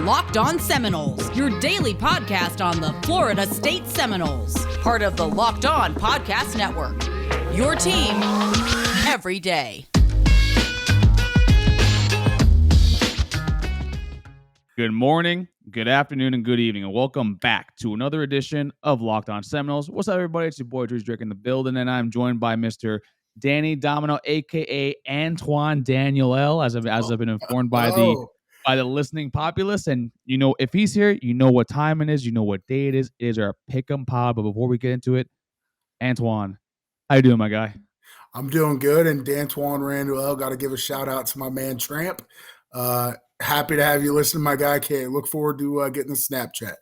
Locked On Seminoles, your daily podcast on the Florida State Seminoles, part of the Locked On Podcast Network. Your team every day. Good morning, good afternoon, and good evening, and welcome back to another edition of Locked On Seminoles. What's up, everybody? It's your boy, Drew Drake in the building, and I'm joined by Mr. Danny Domino, a.k.a. Antoine Daniel-L, as I've been informed by the listening populace. And, you know, if he's here, you know what time it is, you know what day it is. It is our Pick'em Pod. But before we get into it, Antoine, how you doing, my guy? I'm doing good, and D'Antoine Randall, got to give a shout-out to my man, Tramp. Happy to have you listen, my guy. Can't look forward to getting the Snapchat.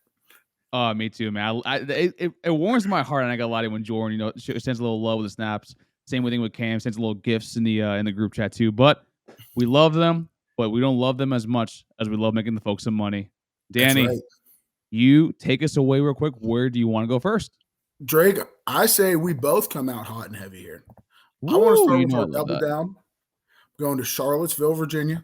Oh, me too, man. It warms my heart, and I got a lot of when Jordan, you know, sends a little love with the snaps. Same thing with Cam, sends a little gifts in the group chat too. But we love them, but we don't love them as much as we love making the folks some money. Danny, right. You take us away real quick. Where do you want to go first? Drake, I say we both come out hot and heavy here. Ooh, I want to start with our double down. I'm going to Charlottesville, Virginia.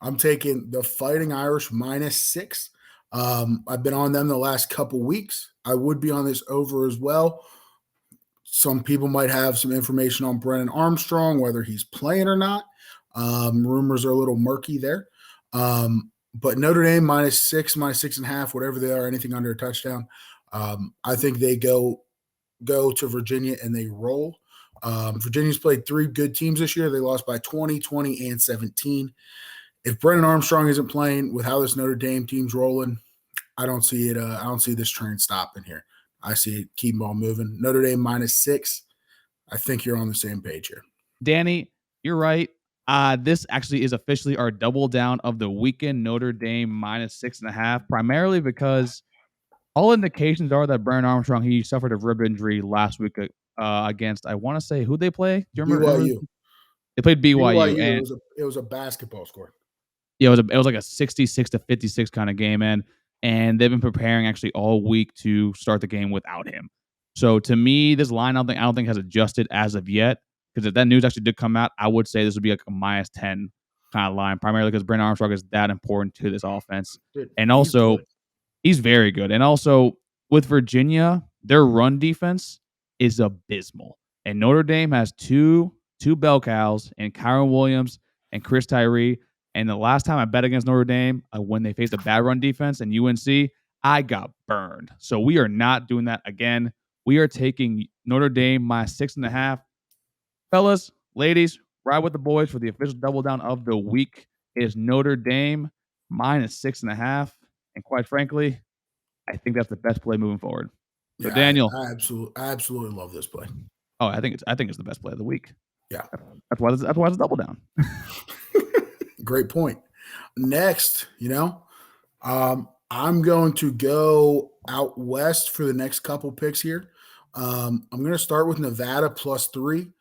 I'm taking the Fighting Irish -6. I've been on them the last couple weeks. I would be on this over as well. Some people might have some information on Brennan Armstrong, whether he's playing or not. Rumors are a little murky there. But Notre Dame -6, -6.5, whatever they are, anything under a touchdown. I think they go to Virginia and they roll. Virginia's played 3 good teams this year. They lost by 20, 20, and 17. If Brennan Armstrong isn't playing with how this Notre Dame team's rolling, I don't see it. I don't see this train stopping here. I see it keep on moving. Notre Dame -6. I think you're on the same page here. Danny, you're right. This actually is officially our double down of the weekend. Notre Dame -6.5, primarily because all indications are that Brennan Armstrong, he suffered a rib injury last week against, I want to say, who'd they play? Do you remember? BYU. They played BYU. And it was a basketball score. Yeah, it was like a 66-56 kind of game, and they've been preparing actually all week to start the game without him. So to me, this line I don't think has adjusted as of yet. Because if that news actually did come out, I would say this would be like a -10 kind of line, primarily because Brennan Armstrong is that important to this offense. Dude, and also, he's very good. And also, with Virginia, their run defense is abysmal. And Notre Dame has two bell cows in Kyron Williams and Chris Tyree. And the last time I bet against Notre Dame, when they faced a bad run defense and UNC, I got burned. So we are not doing that again. We are taking Notre Dame -6.5. Fellas, ladies, ride with the boys for the official double down of the week. It is Notre Dame -6.5. And quite frankly, I think that's the best play moving forward. So, yeah, Daniel. I absolutely love this play. Oh, I think it's the best play of the week. Yeah. That's why it's a double down. Great point. Next, I'm going to go out west for the next couple picks here. I'm going to start with Nevada +3.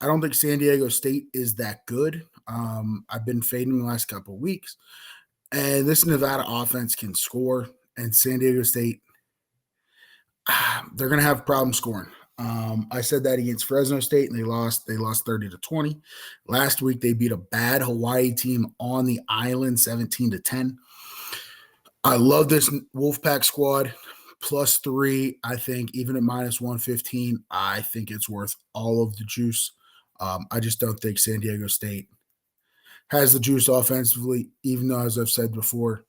I don't think San Diego State is that good. I've been fading the last couple weeks. And this Nevada offense can score. And San Diego State, they're going to have problems scoring. I said that against Fresno State, and they lost 30-20. Last week, they beat a bad Hawaii team on the island, 17-10. I love this Wolfpack squad, +3. I think even at -115, I think it's worth all of the juice. I just don't think San Diego State has the juice offensively, even though, as I've said before,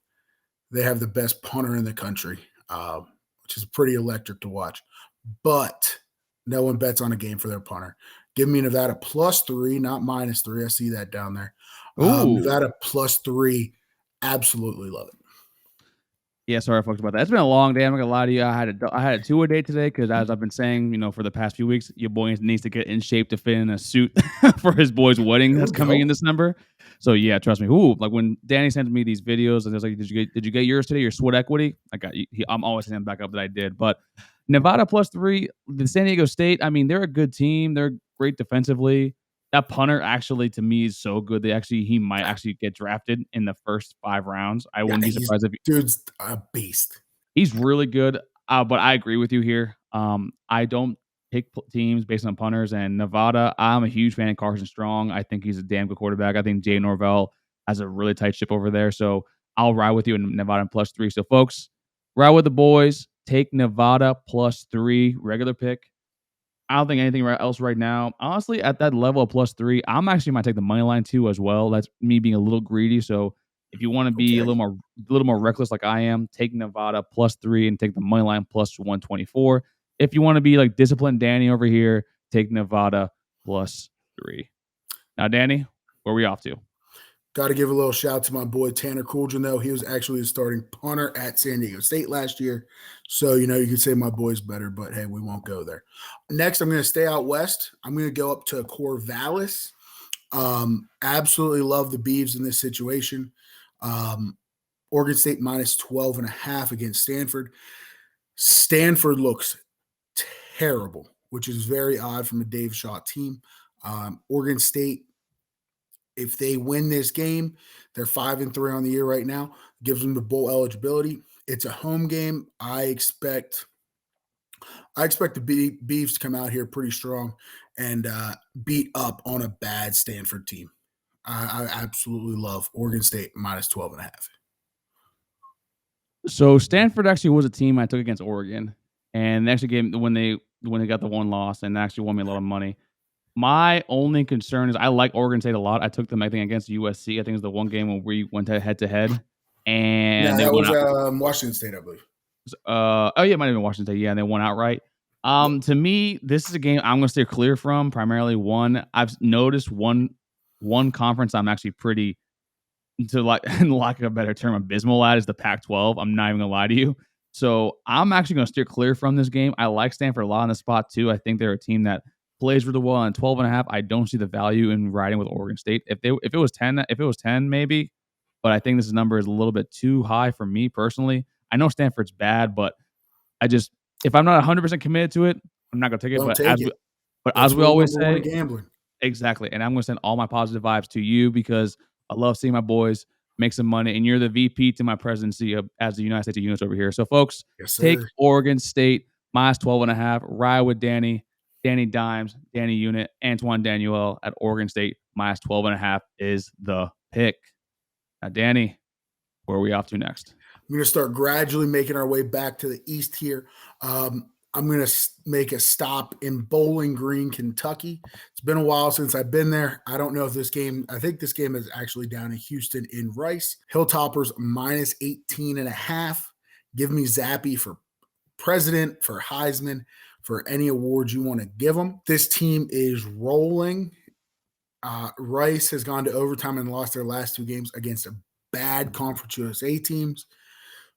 they have the best punter in the country, which is pretty electric to watch. But no one bets on a game for their punter. Give me Nevada +3, not -3. I see that down there. Nevada +3, absolutely love it. Yeah, sorry, folks, about that. It's been a long day. I'm not gonna lie to you. I had a 2-a-day today because, as I've been saying, for the past few weeks, your boy needs to get in shape to fit in a suit for his boy's wedding that's coming in December. So yeah, trust me. Like when Danny sends me these videos and there's like, did you get yours today? Your sweat equity? I got you. I'm always sending back up that I did. But Nevada +3, the San Diego State. I mean, they're a good team. They're great defensively. That punter actually, to me, is so good. He might actually get drafted in the first 5 rounds. I wouldn't be surprised if dude's a beast. He's really good. But I agree with you here. I don't pick teams based on punters. And Nevada, I'm a huge fan of Carson Strong. I think he's a damn good quarterback. I think Jay Norvell has a really tight ship over there. So I'll ride with you in Nevada +3. So, folks, ride with the boys. Take Nevada +3, regular pick. I don't think anything else right now. Honestly, at that level of +3, I'm actually might take the money line too as well. That's me being a little greedy. So if you want to be a little more reckless like I am, take Nevada +3 and take the money line +124. If you want to be like disciplined Danny over here, take Nevada +3. Now, Danny, where are we off to? Got to give a little shout to my boy Tanner Coolgen, though. He was actually the starting punter at San Diego State last year. So, you can say my boy's better, but hey, we won't go there. Next, I'm going to stay out west. I'm going to go up to Corvallis. Absolutely love the Beavs in this situation. Oregon State -12.5 against Stanford. Stanford looks terrible, which is very odd from a Dave Shaw team. Oregon State, if they win this game, they're 5-3 on the year right now. Gives them the bowl eligibility. It's a home game. I expect the Beavs to come out here pretty strong and beat up on a bad Stanford team. I absolutely love Oregon State -12.5. So Stanford actually was a team I took against Oregon, and they actually gave when they got the one loss and actually won me a lot of money. My only concern is I like Oregon State a lot. I took them, I think, against USC. I think it was the one game when we went head to head, and they that won was out. Washington State, I believe. Oh yeah, it might have been Washington State. Yeah, and they won outright. To me, this is a game I'm going to stay clear from. Primarily, I've noticed one conference I'm actually pretty, to like, in lack of a better term, abysmal at is the Pac-12. I'm not even gonna lie to you. So I'm actually gonna steer clear from this game. I like Stanford a lot in the spot too. I think they're a team that plays really well. On 12.5, I don't see the value in riding with Oregon State. If it was 10 maybe, but I think this number is a little bit too high for me personally. I know Stanford's bad, but if I'm not 100% committed to it, I'm not gonna take it. Don't take it. As we always say, gambling. exactly. And I'm going to send all my positive vibes to you because I love seeing my boys make some money. And you're the VP to my presidency as the United States of Units over here. So, folks, take Oregon State -12.5. Ride with Danny Dimes, Danny Unit, Antoine Daniel at Oregon State -12.5 is the pick. Now, Danny, where are we off to next? We're going to start gradually making our way back to the east here. I'm going to make a stop in Bowling Green, Kentucky. It's been a while since I've been there. I don't know if I think this game is actually down in Houston in Rice. Hilltoppers -18.5. Give me Zappy for president, for Heisman, for any awards you want to give them. This team is rolling. Rice has gone to overtime and lost their last 2 games against a bad Conference USA teams.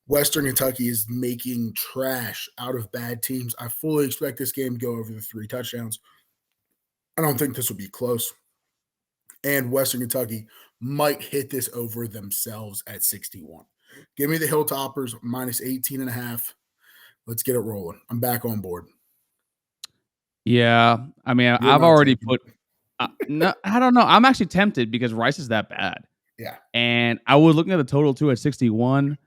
Western Kentucky is making trash out of bad teams. I fully expect this game to go over the 3 touchdowns. I don't think this will be close. And Western Kentucky might hit this over themselves at 61. Give me the Hilltoppers -18.5. Let's get it rolling. I'm back on board. Yeah. I mean, I've already put no, I don't know. I'm actually tempted because Rice is that bad. Yeah. And I was looking at the total too at 61.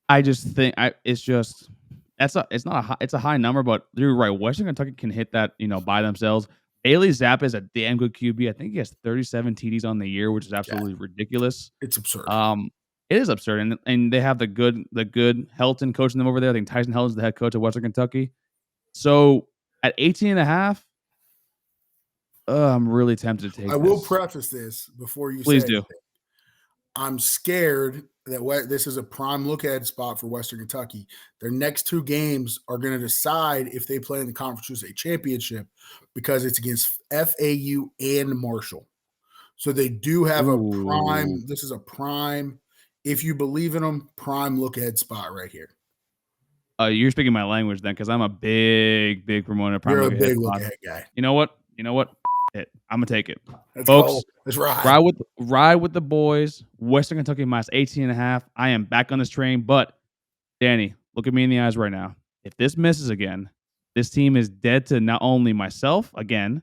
I just think it's a high number, but you're right. Western Kentucky can hit that, by themselves. Bailey Zappa is a damn good QB. I think he has 37 TDs on the year, which is absolutely ridiculous. It's absurd. It is absurd, and they have the good Helton coaching them over there. I think Tyson Helton's the head coach at Western Kentucky. So at 18.5, I'm really tempted to take. I will preface this before you please say do. Anything. I'm scared that this is a prime look-ahead spot for Western Kentucky. Their next 2 games are going to decide if they play in the Conference USA Championship because it's against FAU and Marshall. So they do have a prime. This is a prime, if you believe in them, prime look-ahead spot right here. You're speaking my language then, because I'm a big promoter. Prime You're a big look-ahead guy. You know what? I'm gonna take it, Let's folks. Go. Let's ride. Ride with the boys. Western Kentucky -18.5. I am back on this train, but Danny, look at me in the eyes right now. If this misses again, this team is dead to not only myself again.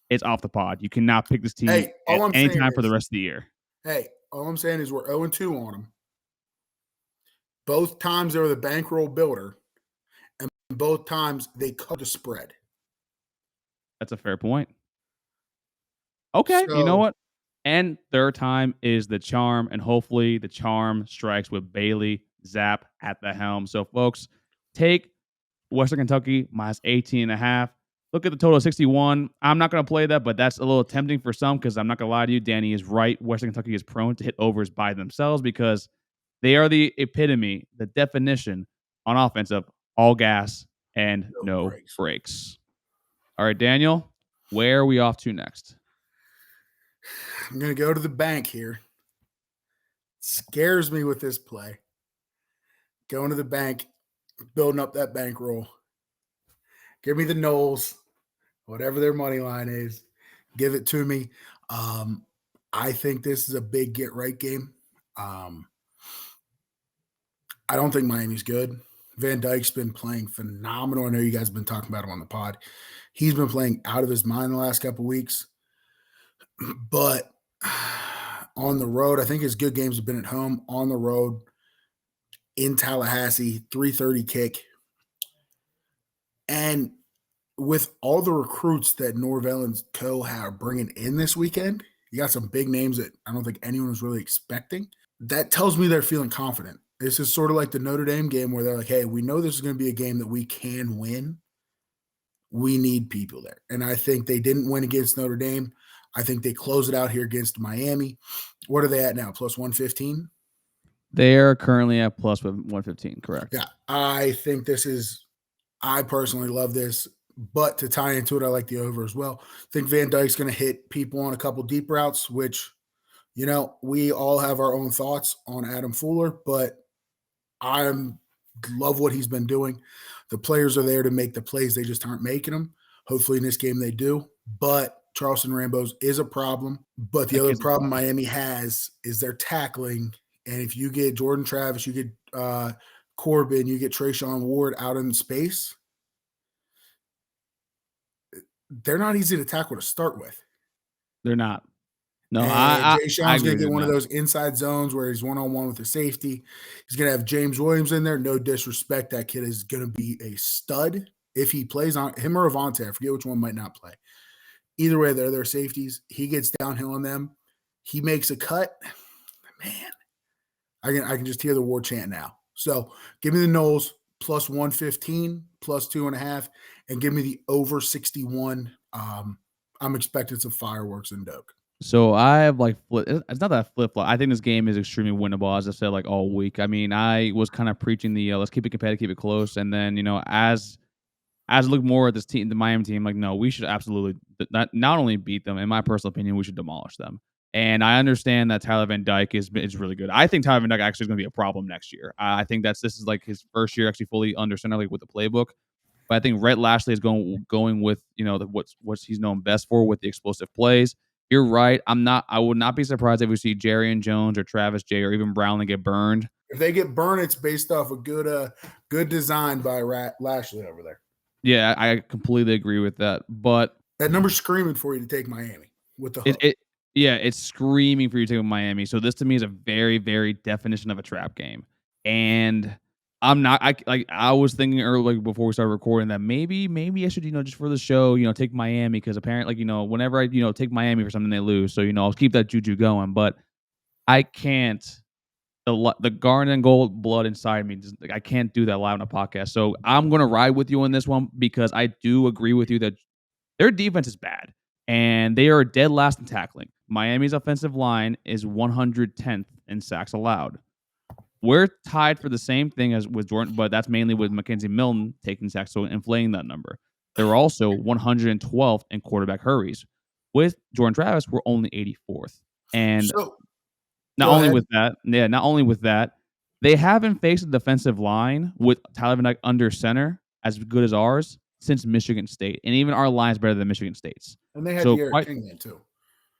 It's off the pod. You cannot pick this team at any time for the rest of the year. Hey, all I'm saying is we're 0-2 on them. Both times they were the bankroll builder, and both times they cut the spread. That's a fair point. Okay, So, you know what? And third time is the charm, and hopefully the charm strikes with Bailey Zapp at the helm. So, folks, take Western Kentucky minus 18.5. Look at the total of 61. I'm not going to play that, but that's a little tempting for some because I'm not going to lie to you. Danny is right. Western Kentucky is prone to hit overs by themselves because they are the epitome, the definition on offense of all gas and no brakes. All right, Daniel, where are we off to next? I'm going to go to the bank here. Scares me with this play. Going to the bank, building up that bankroll. Give me the Noles, whatever their money line is. Give it to me. I think this is a big get-right game. I don't think Miami's good. Van Dyke's been playing phenomenal. I know you guys have been talking about him on the pod. He's been playing out of his mind the last couple of weeks. But on the road, I think his good games have been at home. On the road, in Tallahassee, 3:30 kick. And with all the recruits that Norvell and co. are bringing in this weekend, you got some big names that I don't think anyone was really expecting. That tells me they're feeling confident. This is sort of like the Notre Dame game where they're like, hey, we know this is going to be a game that we can win. We need people there. And I think they didn't win against Notre Dame. I think they close it out here against Miami. What are they at now? Plus 115? They're currently at plus 115, correct? Yeah, I think I personally love this. But to tie into it, I like the over as well. I think Van Dyke's going to hit people on a couple deep routes, which, we all have our own thoughts on Adam Fuller, but I love what he's been doing. The players are there to make the plays. They just aren't making them. Hopefully in this game they do. But Charleston Rambo's is a problem. But the other problem Miami has is their tackling. And if you get Jordan Travis, you get Corbin, you get Trayshawn Ward out in space, they're not easy to tackle to start with. They're not. No, Jay Sean's going to get one of those inside zones where he's one-on-one with the safety. He's going to have James Williams in there. No disrespect. That kid is going to be a stud. If he plays on him or Avante, I forget which one might not play. Either way, they're their safeties. He gets downhill on them. He makes a cut. Man, I can just hear the war chant now. So give me the Noles plus 115, plus 2.5, and give me the over 61. I'm expecting some fireworks in Doak. So I have it's not that flip-flop. I think this game is extremely winnable, as I said, all week. I mean, I was kind of preaching the let's keep it competitive, keep it close. And then, as I look more at this team, the Miami team, no, we should absolutely not only beat them, in my personal opinion, we should demolish them. And I understand that Tyler Van Dyke is really good. I think Tyler Van Dyke actually is going to be a problem next year. I think this is his first year actually fully under center, with the playbook. But I think Rhett Lashley is going with what he's known best for with the explosive plays. You're right. I would not be surprised if we see Jerry and Jones or Travis J or even Brownlee get burned. If they get burned, it's based off a good design by Lashley over there. Yeah, I completely agree with that. But that number's screaming for you to take Miami with the hook. It's screaming for you to take Miami. So this to me is a very, very definition of a trap game. And I'm not. I was thinking earlier, before we started recording, that maybe I should, just for the show, take Miami, because apparently, whenever I, take Miami for something, they lose. So I'll keep that juju going. But I can't. The garnet and gold blood inside me, I can't do that live on a podcast. So I'm gonna ride with you on this one, because I do agree with you that their defense is bad and they are dead last in tackling. Miami's offensive line is 110th in sacks allowed. We're tied for the same thing as with Jordan, but that's mainly with Mackenzie Milton taking sacks, so inflating that number. They're also 112th in quarterback hurries. With Jordan Travis, we're only 84th. And not only with that, they haven't faced a defensive line with Tyler Van Dyke under center as good as ours since Michigan State. And even our line's better than Michigan State's. And they had De'Aaron King then too.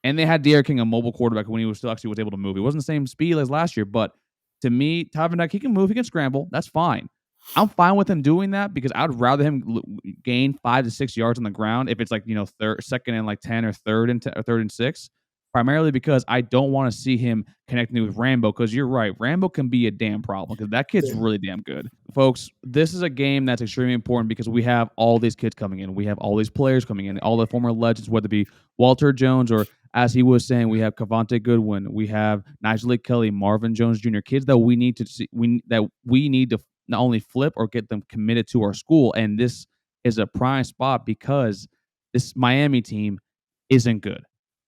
And they had De'Aaron King, a mobile quarterback, when he was able to move. He wasn't the same speed as last year, but to me, Tyler Van Dyke, he can move, he can scramble. That's fine. I'm fine with him doing that, because I'd rather him gain 5 to 6 yards on the ground if it's second and 10 or third and 6, primarily because I don't want to see him connecting with Rambo, because you're right. Rambo can be a damn problem because that kid's really damn good. Folks, this is a game that's extremely important because we have all these kids coming in. We have all these players coming in, all the former legends, whether it be Walter Jones or, as he was saying, we have Cavante Goodwin, we have Nigel Kelly, Marvin Jones Jr., kids that we need to see, we need to not only flip or get them committed to our school. And this is a prime spot because this Miami team isn't good.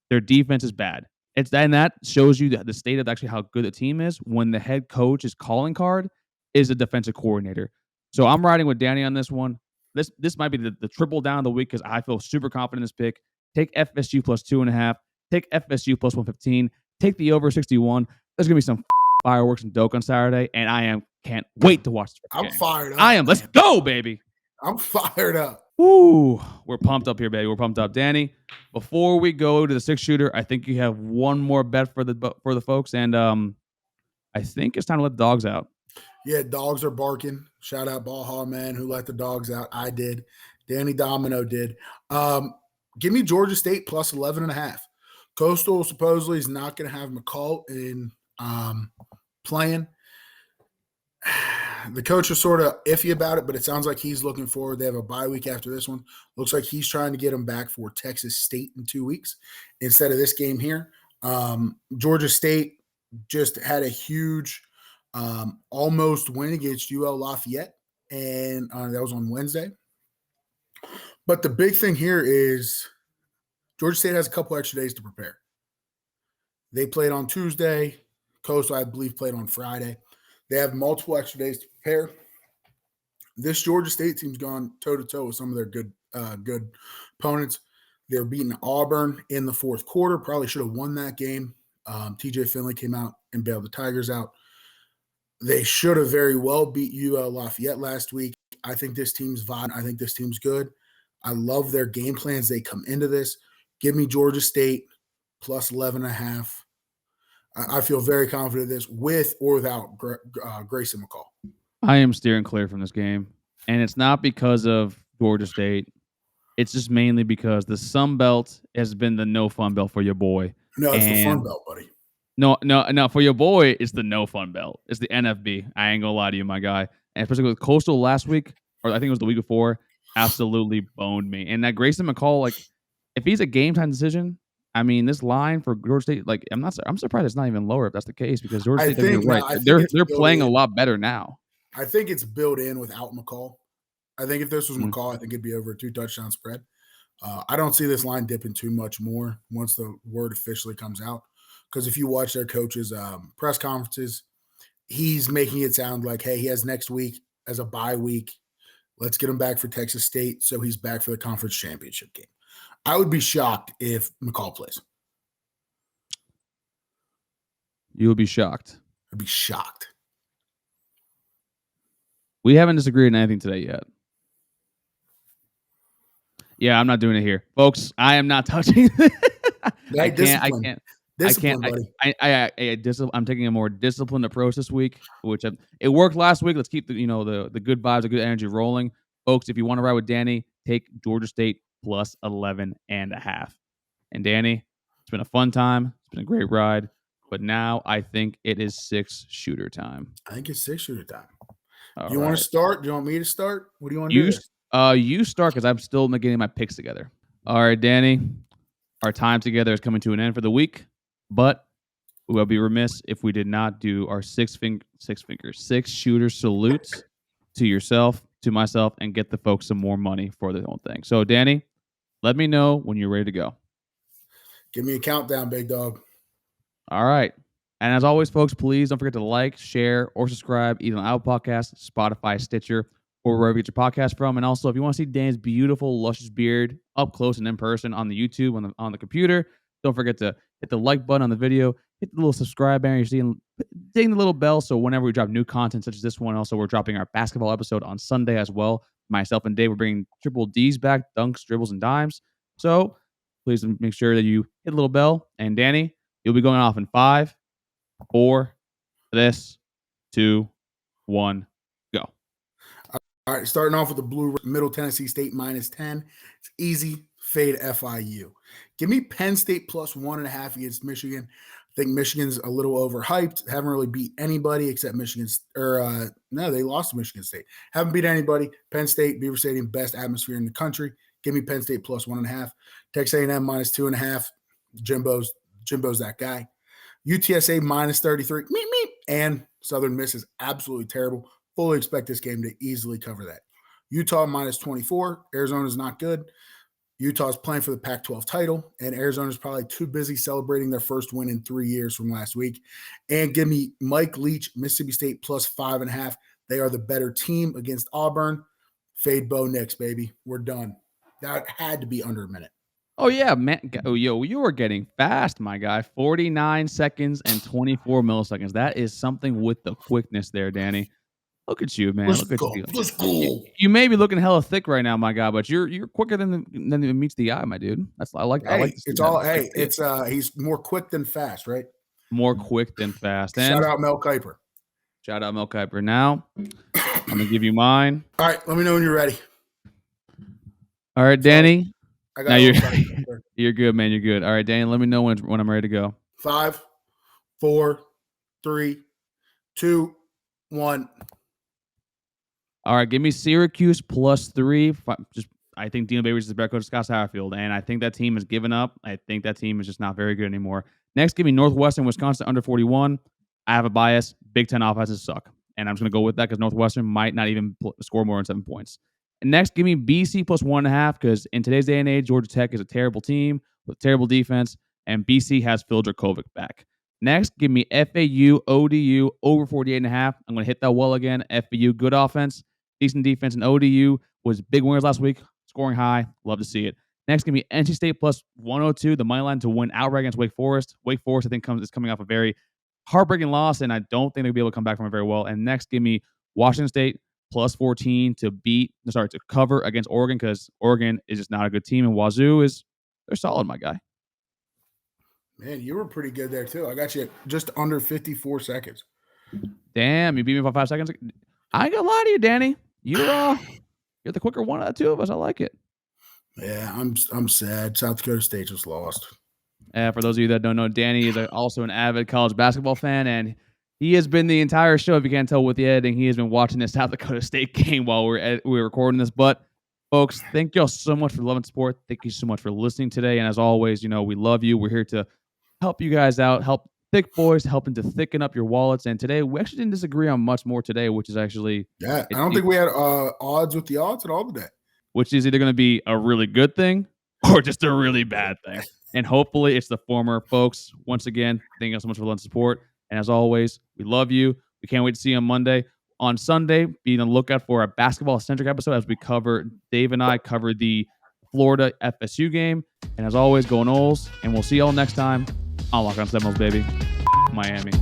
Their defense is bad. And that shows you the state of actually how good the team is when the head coach's calling card is a defensive coordinator. So I'm riding with Danny on this one. This might be the triple down of the week because I feel super confident in this pick. Take FSU plus 2.5. Take FSU plus 115. Take the over 61. There's gonna be some fireworks and doke on Saturday, and can't wait to watch this game. I'm fired up. I am. Let's go, baby. I'm fired up. Woo, we're pumped up here, baby. We're pumped up. Danny, before we go to the 6-shooter, I think you have one more bet for the folks, and I think it's time to let the dogs out. Yeah, dogs are barking. Shout out Baja Man who let the dogs out. I did. Danny Domino did. Give me Georgia State plus 11.5. Coastal supposedly is not going to have McCall in playing. The coach is sort of iffy about it, but it sounds like he's looking forward. They have a bye week after this one. Looks like he's trying to get him back for Texas State in 2 weeks instead of this game here. Georgia State just had a huge almost win against UL Lafayette, and that was on Wednesday. But the big thing here is Georgia State has a couple extra days to prepare. They played on Tuesday. Coastal, I believe, played on Friday. They have multiple extra days to prepare. This Georgia State team's gone toe-to-toe with some of their good opponents. They're beating Auburn in the fourth quarter. Probably should have won that game. TJ Finley came out and bailed the Tigers out. They should have very well beat UL Lafayette last week. I think this team's vibe. I think this team's good. I love their game plans. They come into this. Give me Georgia State plus 11.5. I feel very confident in this with or without Grayson McCall. I am steering clear from this game, and it's not because of Georgia State. It's just mainly because the Sun Belt has been the no fun belt for your boy. No, it's the fun belt, buddy. No. For your boy, it's the no fun belt. It's the NFB. I ain't gonna lie to you, my guy. And especially with Coastal last week, or I think it was the week before, absolutely boned me. And that Grayson McCall, like, if he's a game time decision, I mean, this line for Georgia State, like, I'm surprised it's not even lower if that's the case, because Georgia State, they're playing a lot better now. I think it's built in without McCall. I think if this was McCall, I think it'd be over a 2-touchdown spread. I don't see this line dipping too much more once the word officially comes out, because if you watch their coach's press conferences, he's making it sound like, hey, he has next week as a bye week. Let's get him back for Texas State so he's back for the conference championship game. I would be shocked if McCall plays. You would be shocked. I'd be shocked. We haven't disagreed on anything today yet. Yeah, I'm not doing it here, folks. I am not touching. I can't. I'm taking a more disciplined approach this week, which it worked last week. Let's keep the good vibes, the good energy rolling, folks. If you want to ride with Danny, take Georgia State plus 11.5. And Danny, it's been a fun time. It's been a great ride. But now I think it is 6-shooter time. I think it's 6-shooter time. All you right. want to start? Do you want me to start? What do you want to do? You start, because I'm still getting my picks together. All right, Danny. Our time together is coming to an end for the week, but we will be remiss if we did not do our 6-shooter salutes to yourself, to myself, and get the folks some more money for the whole thing. So, Danny, let me know when you're ready to go. Give me a countdown, big dog. All right. And as always, folks, please don't forget to like, share, or subscribe either on Apple Podcasts, Spotify, Stitcher, or wherever you get your podcast from. And also, if you want to see Dan's beautiful, luscious beard up close and in person on the YouTube, on the computer, don't forget to hit the like button on the video, hit the little subscribe banner. You're seeing, ding the little bell, so whenever we drop new content such as this one, also we're dropping our basketball episode on Sunday as well. Myself and Dave, we're bringing triple D's back, dunks, dribbles, and dimes. So please make sure that you hit the little bell. And Danny, you'll be going off in 5, 4, 3, 2, 1, go. All right, starting off with the blue, Middle Tennessee State -10. It's easy, fade FIU. Give me Penn State plus 1.5 against Michigan. I think Michigan's a little overhyped. Haven't really beat anybody except Michigan's. No, they lost to Michigan State. Haven't beat anybody. Penn State, Beaver Stadium, best atmosphere in the country. Give me Penn State plus 1.5. Texas A&M minus 2.5. Jimbo's that guy. UTSA minus 33. And Southern Miss is absolutely terrible. Fully expect this game to easily cover that. Utah minus 24. Arizona's not good. Utah's playing for the Pac-12 title, and Arizona's probably too busy celebrating their first win in 3 years from last week. And give me Mike Leach, Mississippi State plus 5.5. They are the better team against Auburn. Fade Bo Nix, baby. We're done. That had to be under a minute. Oh, yeah, man. Oh, yo, you are getting fast, my guy. 49 seconds and 24 milliseconds. That is something with the quickness there, Danny. Look at you, man. Look at you. Let's go. You may be looking hella thick right now, my guy, but you're quicker than it meets the eye, my dude. I like. It's all. Hey, it's he's more quick than fast, right? More quick than fast. And shout out Mel Kiper. Shout out Mel Kiper. Now, I'm gonna give you mine. All right, let me know when you're ready. All right, Danny. Now you're good, man. You're good. All right, Danny. Let me know when I'm ready to go. 5, 4, 3, 2, 1. All right, give me Syracuse plus 3. I think Dino Babers is the better coach of Scott Satterfield, and I think that team has given up. I think that team is just not very good anymore. Next, give me Northwestern, Wisconsin under 41. I have a bias. Big Ten offenses suck, and I'm just going to go with that because Northwestern might not even score more than 7 points. And next, give me BC plus 1.5 because in today's day and age, Georgia Tech is a terrible team with terrible defense, and BC has Phil Dracovic back. Next, give me FAU, ODU over 48.5. I'm going to hit that well again. FAU, good offense, decent defense, and ODU was big winners last week, scoring high. Love to see it. Next, give me NC State plus 102, the money line to win outright against Wake Forest. Wake Forest, I think, is coming off a very heartbreaking loss, and I don't think they'll be able to come back from it very well. And next, give me Washington State plus 14 to cover against Oregon because Oregon is just not a good team, and Wazoo they're solid, my guy. Man, you were pretty good there too. I got you just under 54 seconds. Damn, you beat me by 5 seconds. I ain't gonna lie to you, Danny. You're the quicker one out of two of us. I like it. Yeah, I'm sad. South Dakota State just lost. For those of you that don't know, Danny is also an avid college basketball fan, and he has been the entire show, if you can't tell with the editing, he has been watching this South Dakota State game while we're recording this. But, folks, thank y'all so much for loving sport. Thank you so much for listening today. And as always, we love you. We're here to help you guys out, help thick boys, helping to thicken up your wallets. And today, we actually didn't disagree on much more today, which is actually... Yeah, I don't think we had odds with the odds at all today. Which is either going to be a really good thing or just a really bad thing. And hopefully it's the former. Folks, once again, thank you so much for the support. And as always, we love you. We can't wait to see you on Monday. On Sunday, be on the lookout for a basketball-centric episode as Dave and I cover the Florida FSU game. And as always, go Noles. And we'll see y'all next time on Locked On Seminoles, baby. Miami.